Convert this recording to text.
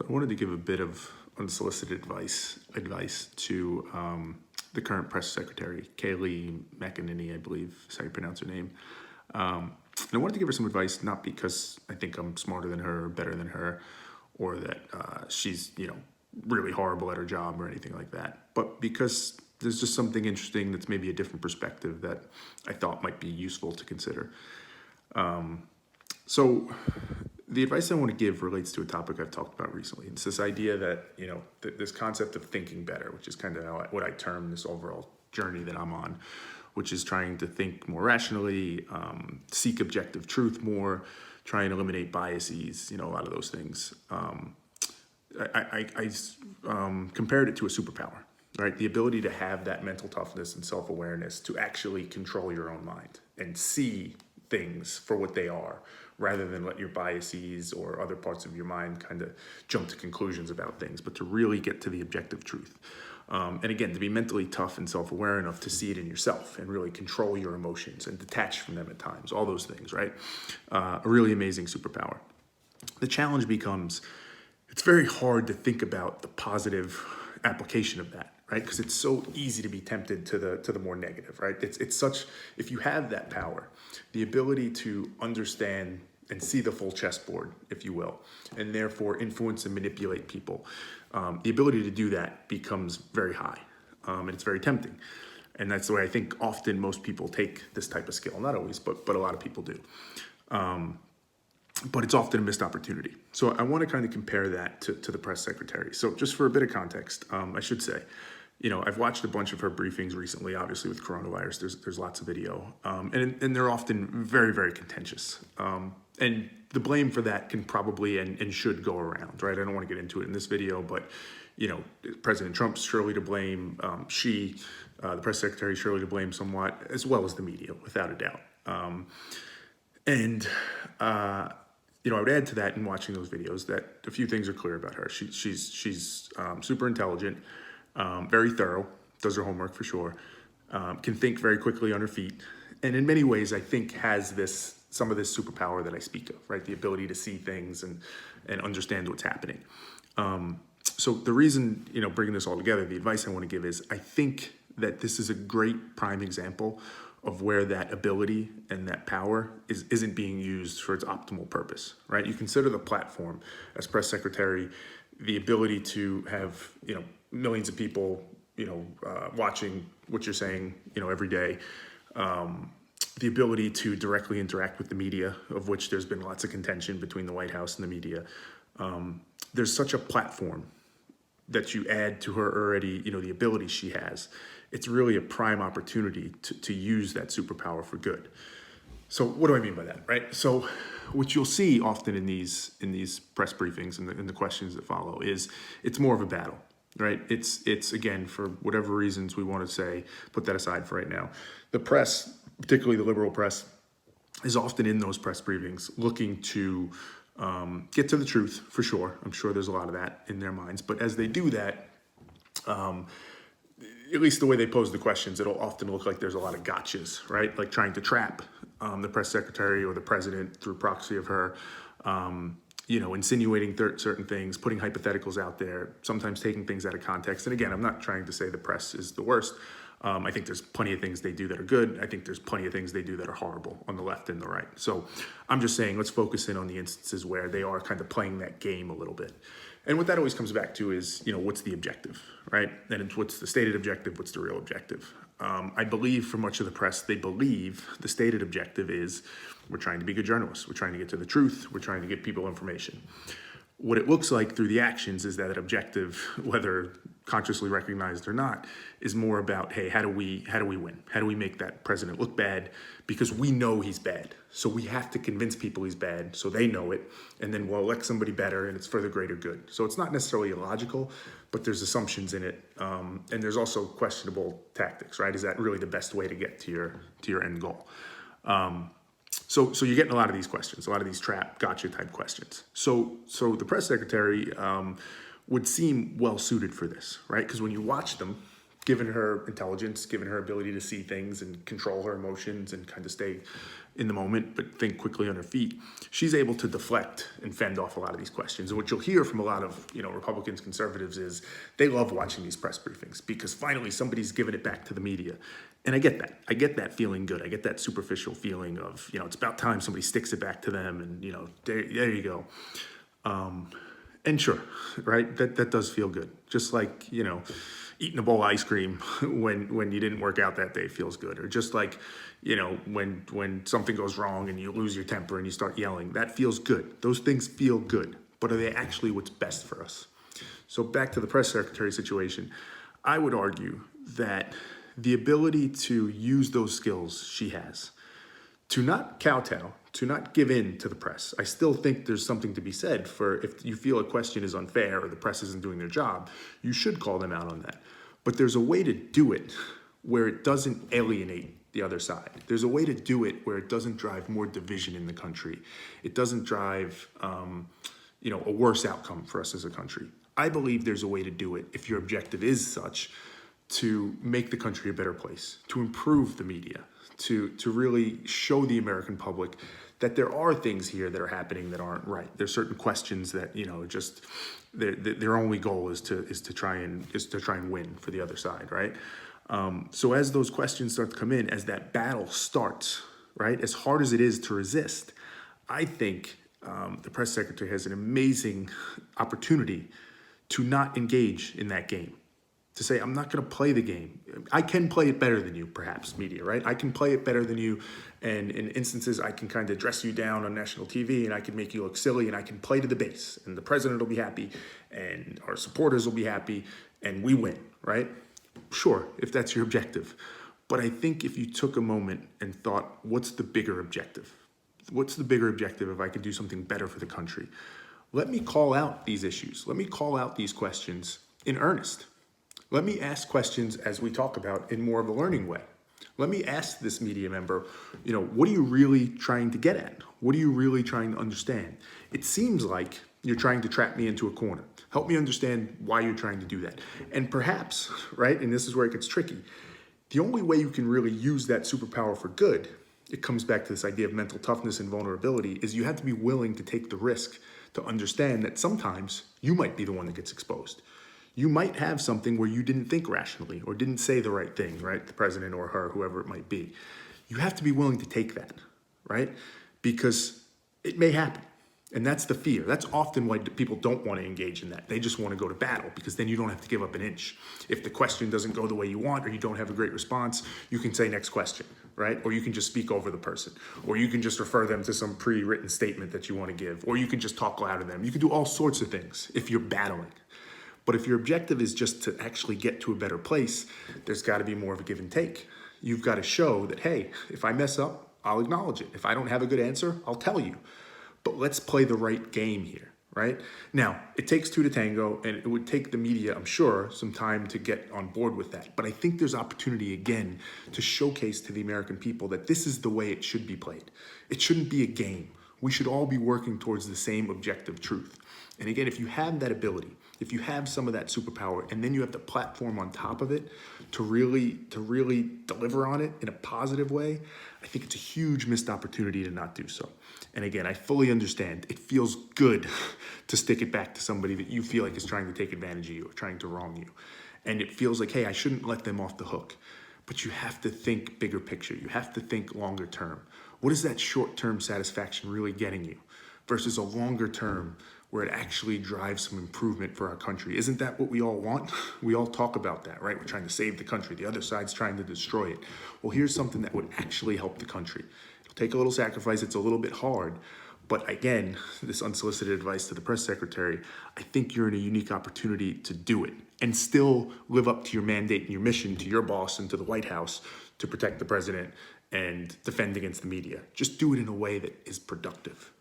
wanted to give a bit of unsolicited advice to the current press secretary, McEnany, I believe is how you pronounce her name. And I wanted to give her some advice, not because I think I'm smarter than her or better than her, or that she's really horrible at her job or anything like that, but because there's just something interesting that's maybe a different perspective that I thought might be useful to consider. So the advice I want to give relates to a topic I've talked about recently. It's this idea that, this concept of thinking better, which is kind of what I term this overall journey that I'm on, which is trying to think more rationally, seek objective truth more, try and eliminate biases, a lot of those things. I compared it to a superpower, right? The ability to have that mental toughness and self-awareness to actually control your own mind and see things for what they are, rather than let your biases or other parts of your mind kind of jump to conclusions about things, but to really get to the objective truth. And again, to be mentally tough and self-aware enough to see it in yourself and really control your emotions and detach from them at times, all those things, right? A really amazing superpower. The challenge becomes, it's very hard to think about the positive application of that, right? Because it's so easy to be tempted to the more negative, right? It's such, if you have that power, the ability to understand and see the full chessboard, if you will, and therefore influence and manipulate people, the ability to do that becomes very high, and it's very tempting. And that's the way I think often most people take this type of skill. Not always, but a lot of people do. But it's often a missed opportunity. So I want to kind of compare that to the press secretary. So just for a bit of context, I should say, I've watched a bunch of her briefings recently, obviously with coronavirus, there's lots of video, and they're often very, very contentious. And the blame for that can probably and should go around, right? I don't want to get into it in this video, but, President Trump's surely to blame, the press secretary is surely to blame somewhat, as well as the media, without a doubt. I would add to that in watching those videos that a few things are clear about her. She's super intelligent, very thorough, does her homework for sure, can think very quickly on her feet, and in many ways I think has some of this superpower that I speak of, right? The ability to see things and understand what's happening. So the reason, bringing this all together, the advice I want to give is I think that this is a great prime example of where that ability and that power isn't being used for its optimal purpose, right? You consider the platform as press secretary, the ability to have, millions of people, watching what you're saying, every day. The ability to directly interact with the media, of which there's been lots of contention between the White House and the media. There's such a platform that you add to her already, the ability she has. It's really a prime opportunity to use that superpower for good. So what do I mean by that, right? So what you'll see often in these press briefings and in the questions that follow is it's more of a battle, right? It's again, for whatever reasons we want to say, put that aside for right now. The press, particularly the liberal press, is often in those press briefings looking to get to the truth, for sure. I'm sure there's a lot of that in their minds. But as they do that, at least the way they pose the questions, it'll often look like there's a lot of gotchas, right? Like trying to trap the press secretary or the president through proxy of her, insinuating certain things, putting hypotheticals out there, sometimes taking things out of context. And again, I'm not trying to say the press is the worst. I think there's plenty of things they do that are good. I think there's plenty of things they do that are horrible on the left and the right. So I'm just saying, let's focus in on the instances where they are kind of playing that game a little bit. And what that always comes back to is, what's the objective, right? And what's the stated objective? What's the real objective? I believe for much of the press, they believe the stated objective is we're trying to be good journalists. We're trying to get to the truth. We're trying to get people information. What it looks like through the actions is that objective, whether consciously recognized or not, is more about, hey, how do we win? How do we make that president look bad? Because we know he's bad. So we have to convince people he's bad so they know it, and then we'll elect somebody better and it's for the greater good. So it's not necessarily illogical, but there's assumptions in it. And there's also questionable tactics, right? Is that really the best way to get to your end goal? So you're getting a lot of these questions, a lot of these trap, gotcha type questions. So the press secretary would seem well suited for this, right? Because when you watch them, given her intelligence, given her ability to see things and control her emotions and kind of stay in the moment, but think quickly on her feet, she's able to deflect and fend off a lot of these questions. And what you'll hear from a lot of, Republicans, conservatives is they love watching these press briefings because finally somebody's giving it back to the media. And I get that. I get that feeling good. I get that superficial feeling of, it's about time somebody sticks it back to them and, there you go. And sure, right? That does feel good. Just like, eating a bowl of ice cream when you didn't work out that day feels good. Or just like, when something goes wrong and you lose your temper and you start yelling, that feels good. Those things feel good. But are they actually what's best for us? So back to the press secretary situation, I would argue that the ability to use those skills she has, to not kowtow, to not give in to the press. I still think there's something to be said for if you feel a question is unfair or the press isn't doing their job, you should call them out on that. But there's a way to do it where it doesn't alienate the other side. There's a way to do it where it doesn't drive more division in the country. It doesn't drive, a worse outcome for us as a country. I believe there's a way to do it if your objective is such to make the country a better place, to improve the media, to really show the American public that there are things here that are happening that aren't right. There's certain questions that just their only goal is to try and win for the other side, right? So as those questions start to come in, as that battle starts, right, as hard as it is to resist, I think the press secretary has an amazing opportunity to not engage in that game. To say, I'm not going to play the game. I can play it better than you, perhaps, media, right? I can play it better than you, and in instances, I can kind of dress you down on national TV, and I can make you look silly, and I can play to the base, and the president will be happy, and our supporters will be happy, and we win, right? Sure, if that's your objective. But I think if you took a moment and thought, what's the bigger objective? What's the bigger objective if I could do something better for the country? Let me call out these issues. Let me call out these questions in earnest. Let me ask questions, as we talk about, in more of a learning way. Let me ask this media member, what are you really trying to get at? What are you really trying to understand? It seems like you're trying to trap me into a corner. Help me understand why you're trying to do that. And perhaps, right, and this is where it gets tricky, the only way you can really use that superpower for good, it comes back to this idea of mental toughness and vulnerability, is you have to be willing to take the risk to understand that sometimes you might be the one that gets exposed. You might have something where you didn't think rationally or didn't say the right thing, right? The president or her, whoever it might be. You have to be willing to take that, right? Because it may happen. And that's the fear. That's often why people don't want to engage in that. They just want to go to battle because then you don't have to give up an inch. If the question doesn't go the way you want or you don't have a great response, you can say next question, right? Or you can just speak over the person. Or you can just refer them to some pre-written statement that you want to give. Or you can just talk loud to them. You can do all sorts of things if you're battling. But if your objective is just to actually get to a better place, there's got to be more of a give and take. You've got to show that, hey, if I mess up, I'll acknowledge it. If I don't have a good answer, I'll tell you. But let's play the right game here, right? Now, it takes two to tango, and it would take the media, I'm sure, some time to get on board with that. But I think there's opportunity, again, to showcase to the American people that this is the way it should be played. It shouldn't be a game. We should all be working towards the same objective truth. And again, if you have that ability, if you have some of that superpower, and then you have the platform on top of it to really deliver on it in a positive way, I think it's a huge missed opportunity to not do so. And again, I fully understand. It feels good to stick it back to somebody that you feel like is trying to take advantage of you or trying to wrong you. And it feels like, hey, I shouldn't let them off the hook. But you have to think bigger picture. You have to think longer term. What is that short-term satisfaction really getting you versus a longer term where it actually drives some improvement for our country? Isn't that what we all want? We all talk about that, right? We're trying to save the country. The other side's trying to destroy it. Well, here's something that would actually help the country. It'll take a little sacrifice. It's a little bit hard. But again, this unsolicited advice to the press secretary, I think you're in a unique opportunity to do it and still live up to your mandate and your mission to your boss and to the White House to protect the president and defend against the media. Just do it in a way that is productive.